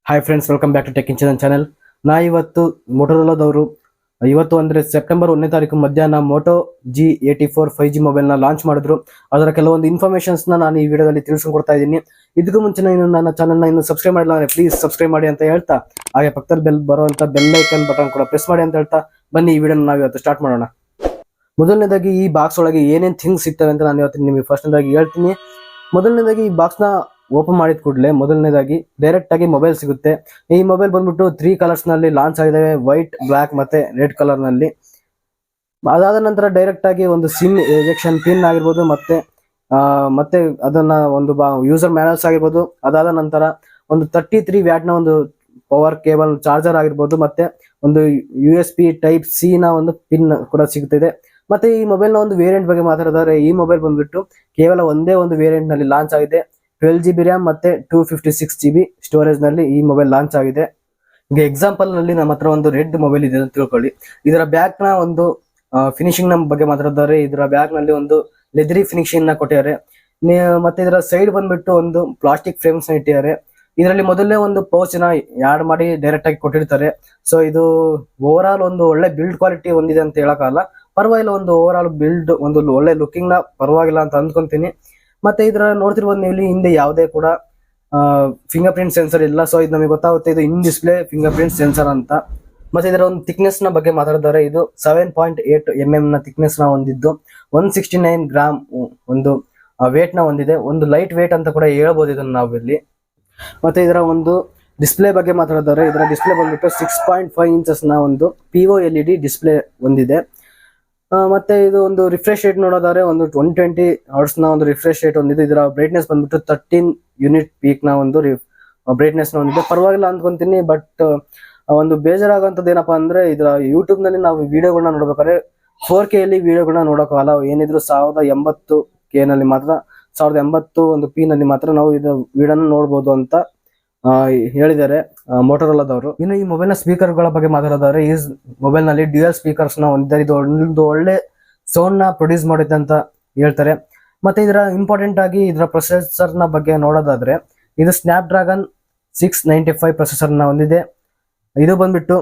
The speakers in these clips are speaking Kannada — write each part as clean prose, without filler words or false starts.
Hi friends, welcome back to tech in channel. ನಾ ಇವತ್ತು ಮೊಟೊರೋಲಾದವರು ಇವತ್ತು ಅಂದರೆ ಸೆಪ್ಟೆಂಬರ್ 1ನೇ ತಾರೀಕು ಮಧ್ಯಾಹ್ನ ಮೋಟೋ G84 5G ಮೊಬೈಲ್ನ ಲಾಂಚ್ ಮಾಡಿದ್ರು. ಅದರ ಕೆಲವೊಂದು ಇನ್ಫಾರ್ಮೇಷನ್ಸ್ನ ನಾನು ಈ ವಿಡಿಯೋದಲ್ಲಿ ತಿಳಿಸ್ಕೊಡ್ತಾ ಇದ್ದೀನಿ. ಇದಕ್ಕೂ ಮುಂಚೆ ನನ್ನ ಚಾನಲ್ನ ಇನ್ನು ಸಬ್ಸ್ಕ್ರೈಬ್ ಮಾಡಿಲ್ಲ ಅಂದರೆ ಪ್ಲೀಸ್ ಸಬ್ಸ್ಕ್ರೈಬ್ ಮಾಡಿ ಅಂತ ಹೇಳ್ತಾ, ಹಾಗೆ ಪಕ್ಕದಲ್ಲಿ ಬರುವಂಥ ಬೆಲ್ ಐಕನ್ ಬಟನ್ ಕೂಡ ಪ್ರೆಸ್ ಮಾಡಿ ಅಂತ ಹೇಳ್ತಾ ಬನ್ನಿ ಈ ವಿಡಿಯೋನ ನಾವು ಇವತ್ತು ಸ್ಟಾರ್ಟ್ ಮಾಡೋಣ. ಮೊದಲನೇದಾಗಿ ಈ ಬಾಕ್ಸ್ ಒಳಗೆ ಏನೇನು ಥಿಂಗ್ಸ್ ಸಿಗ್ತವೆ ಅಂತ ನಾನು ಇವತ್ತು ನಿಮಗೆ ಫಸ್ಟ್ನೇದಾಗಿ ಹೇಳ್ತೀನಿ. ಮೊದಲನೇದಾಗಿ ಈ ಬಾಕ್ಸ್ನ ಓಪನ್ ಮಾಡಿದ ಕೂಡಲೇ ಮೊದಲನೇದಾಗಿ ಡೈರೆಕ್ಟ್ ಆಗಿ ಮೊಬೈಲ್ ಸಿಗುತ್ತೆ. ಈ ಮೊಬೈಲ್ ಬಂದ್ಬಿಟ್ಟು 3 ಕಲರ್ಸ್ ನಲ್ಲಿ ಲಾಂಚ್ ಆಗಿದ್ದಾವೆ, ವೈಟ್, ಬ್ಲಾಕ್ ಮತ್ತೆ ರೆಡ್ ಕಲರ್ ನಲ್ಲಿ. ಅದಾದ ನಂತರ ಡೈರೆಕ್ಟ್ ಆಗಿ ಒಂದು ಸಿಮ್ ಎಜೆಕ್ಷನ್ ಪಿನ್ ಆಗಿರ್ಬೋದು, ಮತ್ತೆ ಅದನ್ನ ಒಂದು ಯೂಸರ್ ಮ್ಯಾನುವಲ್ಸ್ ಆಗಿರ್ಬೋದು. ಅದಾದ ನಂತರ ಒಂದು 33 ವ್ಯಾಟ್ ನ ಒಂದು ಪವರ್ ಕೇಬಲ್ ಚಾರ್ಜರ್ ಆಗಿರ್ಬೋದು, ಮತ್ತೆ ಒಂದು USB ಟೈಪ್ ಸಿ ನ ಒಂದು ಪಿನ್ ಕೂಡ ಸಿಗುತ್ತಿದೆ. ಮತ್ತೆ ಈ ಮೊಬೈಲ್ ನ ಒಂದು ವೇರಿಯಂಟ್ ಬಗ್ಗೆ ಮಾತಾಡಿದರೆ, ಈ ಮೊಬೈಲ್ ಬಂದ್ಬಿಟ್ಟು ಕೇವಲ ಒಂದೇ ಒಂದು ವೇರಿಯಂಟ್ ನಲ್ಲಿ ಲಾಂಚ್ ಆಗಿದೆ. 12GB ರ್ಯಾಮ್ ಮತ್ತೆ 256GB ಸ್ಟೋರೇಜ್ ನಲ್ಲಿ ಈ ಮೊಬೈಲ್ ಲಾಂಚ್ ಆಗಿದೆ. ಈಗ ಎಕ್ಸಾಂಪಲ್ ನಲ್ಲಿ ನಮ್ಮ ಹತ್ರ ಒಂದು ರೆಡ್ ಮೊಬೈಲ್ ಇದೆ ಅಂತ ತಿಳ್ಕೊಳ್ಳಿ. ಇದರ ಬ್ಯಾಕ್ ನ ಒಂದು ಫಿನಿಶಿಂಗ್ ನ ಬಗ್ಗೆ ಮಾತಾಡಿದರೆ, ಇದರ ಬ್ಯಾಕ್ ನಲ್ಲಿ ಒಂದು ಲೆದರಿ ಫಿನಿಶಿಂಗ್ ನ ಕೊಟ್ಟಿದ್ದಾರೆ. ಮತ್ತೆ ಇದರ ಸೈಡ್ ಬಂದ್ಬಿಟ್ಟು ಒಂದು ಪ್ಲಾಸ್ಟಿಕ್ ಫ್ರೇಮ್ಸ್ ನ ಇಟ್ಟಿದ್ದಾರೆ. ಇದರಲ್ಲಿ ಮೊದಲೇ ಒಂದು ಪೌಚ್ ನ ಯಾಡ್ ಮಾಡಿ ಡೈರೆಕ್ಟ್ ಆಗಿ ಕೊಟ್ಟಿರ್ತಾರೆ. ಸೊ ಇದು ಓವರ್ ಆಲ್ ಒಂದು ಒಳ್ಳೆ ಬಿಲ್ಡ್ ಕ್ವಾಲಿಟಿ ಹೊಂದಿದೆ ಅಂತ ಹೇಳಕ್ಕಾಗಲ್ಲ, ಪರವಾಗಿಲ್ಲ. ಒಂದು ಓವರ್ ಆಲ್ ಬಿಲ್ಡ್ ಒಂದು ಒಳ್ಳೆ ಲುಕಿಂಗ್ ನ ಪರವಾಗಿಲ್ಲ ಅಂತ ಅಂದ್ಕೊಂತೀನಿ. ಮತ್ತೆ ಇದರ ನೋಡ್ತಿರ್ಬೋದು ನೀವು, ಹಿಂದೆ ಯಾವುದೇ ಕೂಡ ಫಿಂಗರ್ ಪ್ರಿಂಟ್ ಸೆನ್ಸರ್ ಇಲ್ಲ. ಸೊ ಇದು ನಮಗೆ ಗೊತ್ತಾಗುತ್ತೆ, ಇದು ಇನ್ ಡಿಸ್ಪ್ಲೇ ಫಿಂಗರ್ ಪ್ರಿಂಟ್ ಸೆನ್ಸರ್ ಅಂತ. ಮತ್ತೆ ಇದರ ಒಂದು ಥಿಕ್ನೆಸ್ ನ ಬಗ್ಗೆ ಮಾತಾಡಿದರೆ, ಇದು 7.8 mm ನ ಥಿಕ್ನೆಸ್ ನ ಹೊಂದಿದ್ದು 169 ಗ್ರಾಮ್ ಒಂದು ವೇಟ್ ನ ಹೊಂದಿದೆ. ಒಂದು ಲೈಟ್ ವೇಟ್ ಅಂತ ಕೂಡ ಹೇಳ್ಬೋದು ಇದನ್ನು ನಾವು ಇಲ್ಲಿ. ಮತ್ತೆ ಇದರ ಒಂದು ಡಿಸ್ಪ್ಲೇ ಬಗ್ಗೆ ಮಾತಾಡಿದರೆ, ಇದರ ಡಿಸ್ಪ್ಲೇ ಬಂದ್ಬಿಟ್ಟು 6.5 ಇಂಚಸ್ ನ ಒಂದು POLED ಡಿಸ್ಪ್ಲೇ ಹೊಂದಿದೆ. ಮತ್ತೆ ಇದು ಒಂದು ರಿಫ್ರೆಶ್ ರೇಟ್ ನೋಡೋದಾದ್ರೆ ಒಂದು 120 Hz ನ ಒಂದು ರಿಫ್ರೆಶ್ ರೇಟ್ ಹೊಂದಿದೆ. ಇದರ ಬ್ರೈಟ್ನೆಸ್ ಬಂದ್ಬಿಟ್ಟು 13 ಯೂನಿಟ್ ಪೀಕ್ ನ ಒಂದು ಬ್ರೈಟ್ನೆಸ್ ನ ಹೊಂದಿದೆ, ಪರವಾಗಿಲ್ಲ ಅಂದ್ಕೊಂತೀನಿ. ಬಟ್ ಒಂದು ಬೇಜಾರಾಗುವಂಥದ್ದು ಏನಪ್ಪಾ ಅಂದ್ರೆ, ಇದರ ಯೂಟ್ಯೂಬ್ ನಲ್ಲಿ ನಾವು ವಿಡಿಯೋಗಳನ್ನ ನೋಡ್ಬೇಕಾದ್ರೆ 4K ಯಲ್ಲಿ ವಿಡಿಯೋಗಳನ್ನ ನೋಡೋಕ್ಕಾಗಲ್ಲ. ಏನಿದ್ರು 1080K ನಲ್ಲಿ ಮಾತ್ರ, 1080 ಒಂದು P ನಲ್ಲಿ ಮಾತ್ರ ನಾವು ಇದು ವಿಡಿಯೋನ ನೋಡ್ಬೋದು ಅಂತ ಹೇಳಿದ್ದಾರೆ ಮೋಟೊರೋಲಾದವರು. ಇನ್ನು ಈ ಮೊಬೈಲ್ ನ ಸ್ಪೀಕರ್ ಗಳ ಬಗ್ಗೆ ಮಾತಾಡೋದಾದ್ರೆ, ಈ ಮೊಬೈಲ್ ನಲ್ಲಿ ಡ್ಯೂಯಲ್ ಸ್ಪೀಕರ್ಸ್ ನ ಹೊಂದಿದ್ದಾರೆ. ಇದು ಒಂದು ಒಳ್ಳೆ ಸೌಂಡ್ ನ ಪ್ರೊಡ್ಯೂಸ್ ಮಾಡುತ್ತೆ ಅಂತ ಹೇಳ್ತಾರೆ. ಮತ್ತೆ ಇದರ ಇಂಪಾರ್ಟೆಂಟ್ ಆಗಿ ಇದರ ಪ್ರೊಸೆಸರ್ ನ ಬಗ್ಗೆ ನೋಡೋದಾದ್ರೆ, ಇದು ಸ್ನ್ಯಾಪ್ಡ್ರಾಗನ್ 695 ಪ್ರೊಸೆಸರ್ ನ ಹೊಂದಿದೆ. ಇದು ಬಂದ್ಬಿಟ್ಟು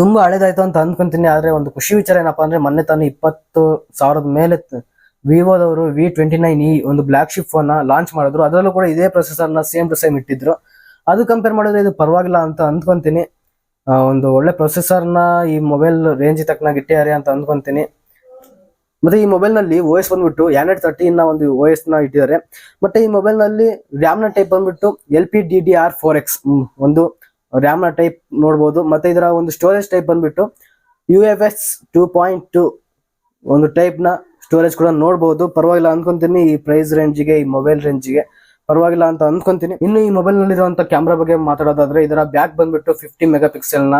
ತುಂಬಾ ಹಳೇದಾಯ್ತು ಅಂತ ಅನ್ಕೊಂತೀನಿ. ಆದ್ರೆ ಒಂದು ಖುಷಿ ವಿಚಾರ ಏನಪ್ಪಾ ಅಂದ್ರೆ, ಮೊನ್ನೆ ತಾನು 20,000 ಮೇಲೆ ವಿವೋದವರು V29e ಒಂದು ಬ್ಲಾಕ್ ಶಿಪ್ ಫೋನ್ ನ ಲಾಂಚ್ ಮಾಡಿದ್ರು. ಅದರಲ್ಲೂ ಕೂಡ ಇದೇ ಪ್ರೊಸೆಸರ್ ನ ಸೇಮ್ ಟು ಸೇಮ್ ಇಟ್ಟಿದ್ರು. ಅದು ಕಂಪೇರ್ ಮಾಡಿದ್ರೆ ಇದು ಪರವಾಗಿಲ್ಲ ಅಂತ ಅಂದ್ಕೊಂತೀನಿ. ಒಂದು ಒಳ್ಳೆ ಪ್ರೊಸೆಸರ್ ನ ಈ ಮೊಬೈಲ್ ರೇಂಜ್ ತಕ್ಕನಾಗಿ ಇಟ್ಟಿದ್ದಾರೆ ಅಂತ ಅಂದ್ಕೊಂತೀನಿ. ಮತ್ತೆ ಈ ಮೊಬೈಲ್ ನಲ್ಲಿ OS ಬಂದ್ಬಿಟ್ಟು Android 13 ನ ಒಂದು OS ನ ಇಟ್ಟಿದ್ದಾರೆ. ಮತ್ತೆ ಈ ಮೊಬೈಲ್ ನಲ್ಲಿ ರ್ಯಾಮ್ ನ ಟೈಪ್ ಬಂದ್ಬಿಟ್ಟು LPDDR4X ಒಂದು ರ್ಯಾಮ್ ನ ಟೈಪ್ ನೋಡಬಹುದು. ಮತ್ತೆ ಇದರ ಒಂದು ಸ್ಟೋರೇಜ್ ಟೈಪ್ ಬಂದ್ಬಿಟ್ಟು UFS 2.2 ಒಂದು ಟೈಪ್ ನ ಸ್ಟೋರೇಜ್ ಕೂಡ ನೋಡಬಹುದು. ಪರವಾಗಿಲ್ಲ ಅನ್ಕೊಂತೀನಿ. ಈ ಪ್ರೈಸ್ ರೇಂಜ್ಗೆ, ಈ ಮೊಬೈಲ್ ರೇಂಜ್ಗೆ ಪರವಾಗಿಲ್ಲ ಅಂತ ಅನ್ಕೊಂತೀನಿ. ಇನ್ನು ಈ ಮೊಬೈಲ್ ನಲ್ಲಿ ಇರುವಂತ ಕ್ಯಾಮ್ರಾ ಬಗ್ಗೆ ಮಾತಾಡೋದಾದ್ರೆ, ಇದರ ಬ್ಯಾಕ್ ಬಂದ್ಬಿಟ್ಟು 50 ಮೆಗಾಪಿಕ್ಸೆಲ್ ನ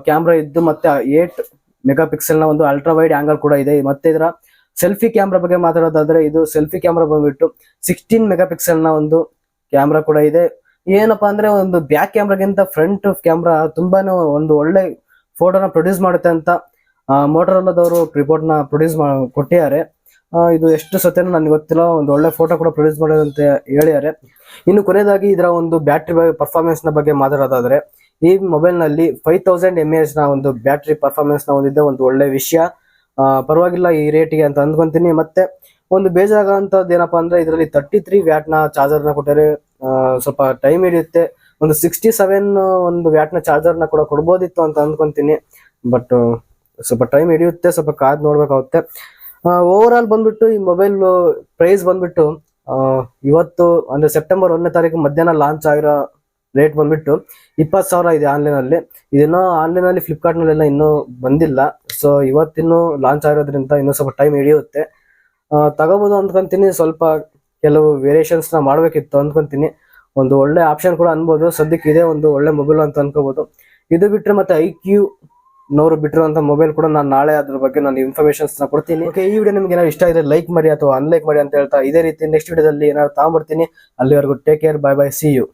ಕ್ಯಾಮ್ರಾ ಇದ್ದು, ಮತ್ತೆ 8 ಮೆಗಾಪಿಕ್ಸೆಲ್ ನ ಒಂದು ಅಲ್ಟ್ರಾ ವೈಡ್ ಆಂಗಲ್ ಕೂಡ ಇದೆ. ಮತ್ತೆ ಇದರ ಸೆಲ್ಫಿ ಕ್ಯಾಮ್ರಾ ಬಗ್ಗೆ ಮಾತಾಡೋದಾದ್ರೆ, ಇದು ಸೆಲ್ಫಿ ಕ್ಯಾಮ್ರಾ ಬಂದ್ಬಿಟ್ಟು 16 ಮೆಗಾಪಿಕ್ಸೆಲ್ ನ ಒಂದು ಕ್ಯಾಮ್ರಾ ಕೂಡ ಇದೆ. ಏನಪ್ಪಾ ಅಂದ್ರೆ, ಒಂದು ಬ್ಯಾಕ್ ಕ್ಯಾಮ್ರಾಗಿಂತ ಫ್ರಂಟ್ ಕ್ಯಾಮ್ರಾ ತುಂಬಾನೇ ಒಂದು ಒಳ್ಳೆ ಫೋಟೋನ ಪ್ರೊಡ್ಯೂಸ್ ಮಾಡುತ್ತೆ ಅಂತ ಮೋಟೊರೋಲಾದವರು ರಿಪೋರ್ಟ್ ನ ಪ್ರೊಡ್ಯೂಸ್ ಕೊಟ್ಟಿದ್ದಾರೆ. ಇದು ಎಷ್ಟು ಸತ್ಯನೋ ನನಗೆ ಗೊತ್ತಿಲ್ಲ, ಒಂದು ಒಳ್ಳೆ ಫೋಟೋ ಕೂಡ ಪ್ರೊಡ್ಯೂಸ್ ಮಾಡೋದಂತ ಹೇಳಿದ್ದಾರೆ. ಇನ್ನು ಕೊನೆಯದಾಗಿ ಇದರ ಒಂದು ಬ್ಯಾಟ್ರಿ ಪರ್ಫಾರ್ಮೆನ್ಸ್ ನ ಬಗ್ಗೆ ಮಾತಾಡೋದಾದ್ರೆ, ಈ ಮೊಬೈಲ್ ನಲ್ಲಿ 5000 mAh ನ ಒಂದು ಬ್ಯಾಟ್ರಿ ಪರ್ಫಾರ್ಮೆನ್ಸ್ ನ ಹೊಂದಿದೆ. ಒಂದು ಒಳ್ಳೆ ವಿಷಯ, ಪರವಾಗಿಲ್ಲ ಈ ರೇಟಿಗೆ ಅಂತ ಅಂದ್ಕೊಂತೀನಿ. ಮತ್ತೆ ಒಂದು ಬೇಜಾರಾಗುವಂತದ್ದು ಏನಪ್ಪಾ ಅಂದ್ರೆ, ಇದರಲ್ಲಿ 33 ವ್ಯಾಟ್ ನ ಚಾರ್ಜರ್ ನ ಕೊಟ್ಟರೆ ಸ್ವಲ್ಪ ಟೈಮ್ ಹಿಡಿಯುತ್ತೆ. ಒಂದು 67 ಒಂದು ವ್ಯಾಟ್ ನ ಚಾರ್ಜರ್ ನ ಕೂಡ ಕೊಡ್ಬೋದಿತ್ತು ಅಂತ ಅಂದ್ಕೊಂತೀನಿ. ಬಟ್ ಸ್ವಲ್ಪ ಟೈಮ್ ಹಿಡಿಯುತ್ತೆ, ಸ್ವಲ್ಪ ಕಾದ್ ನೋಡ್ಬೇಕಾಗುತ್ತೆ. ಓವರ್ ಆಲ್ ಬಂದ್ಬಿಟ್ಟು ಈ ಮೊಬೈಲ್ ಪ್ರೈಸ್ ಬಂದ್ಬಿಟ್ಟು ಇವತ್ತು ಅಂದ್ರೆ ಸೆಪ್ಟೆಂಬರ್ 1ನೇ ತಾರೀಕು ಮಧ್ಯಾಹ್ನ ಲಾಂಚ್ ಆಗಿರೋ ರೇಟ್ ಬಂದ್ಬಿಟ್ಟು 20,000 ಇದೆ ಆನ್ಲೈನ್ ಅಲ್ಲಿ. ಇದನ್ನು ಆನ್ಲೈನ್ ಅಲ್ಲಿ ಫ್ಲಿಪ್ಕಾರ್ಟ್ ನಲ್ಲೆಲ್ಲ ಇನ್ನೂ ಬಂದಿಲ್ಲ. ಸೊ ಇವತ್ತಿನ್ನು ಲಾಂಚ್ ಆಗಿರೋದ್ರಿಂದ ಇನ್ನೂ ಸ್ವಲ್ಪ ಟೈಮ್ ಹಿಡಿಯುತ್ತೆ. ತಗೋಬಹುದು ಅಂದ್ಕೊಂತೀನಿ. ಸ್ವಲ್ಪ ಕೆಲವು ವೇರಿಯೇಷನ್ಸ್ ನ ಮಾಡ್ಬೇಕಿತ್ತು ಅಂದ್ಕೊಂತೀನಿ. ಒಂದು ಒಳ್ಳೆ ಆಪ್ಷನ್ ಕೂಡ ಅನ್ಬೋದು. ಸದ್ಯಕ್ಕೆ ಇದೇ ಒಂದು ಒಳ್ಳೆ ಮೊಬೈಲ್ ಅಂತ ಅನ್ಕೋಬಹುದು. ಇದು ಬಿಟ್ರೆ ಮತ್ತೆ IQ 100 ಬಿಟ್ಟಿರುವಂತ ಮೊಬೈಲ್ ಕೂಡ ನಾನು ನಾಳೆ ಅದ್ರ ಬಗ್ಗೆ ನಾನು ಇನ್ಫಾರ್ಮೇಶನ್ಸ್ ನ ಕೊಡ್ತೀನಿ. ಓಕೆ, ಈ ವಿಡಿಯೋ ನಿಮ್ಗೆ ಏನಾದ್ರು ಇಷ್ಟ ಆಗಿದೆ ಲೈಕ್ ಮಾಡಿ ಅಥವಾ ಅನ್ಲೈಕ್ ಮಾಡಿ ಅಂತ ಹೇಳ್ತಾ, ಇದೇ ರೀತಿ ನೆಕ್ಸ್ಟ್ ವಿಡಿಯೋದಲ್ಲಿ ಏನಾದ್ರು ತಗೊಂಡ್ಬರ್ತೀನಿ. ಅಲ್ಲಿವರೆಗೂ take care, bye bye, see you.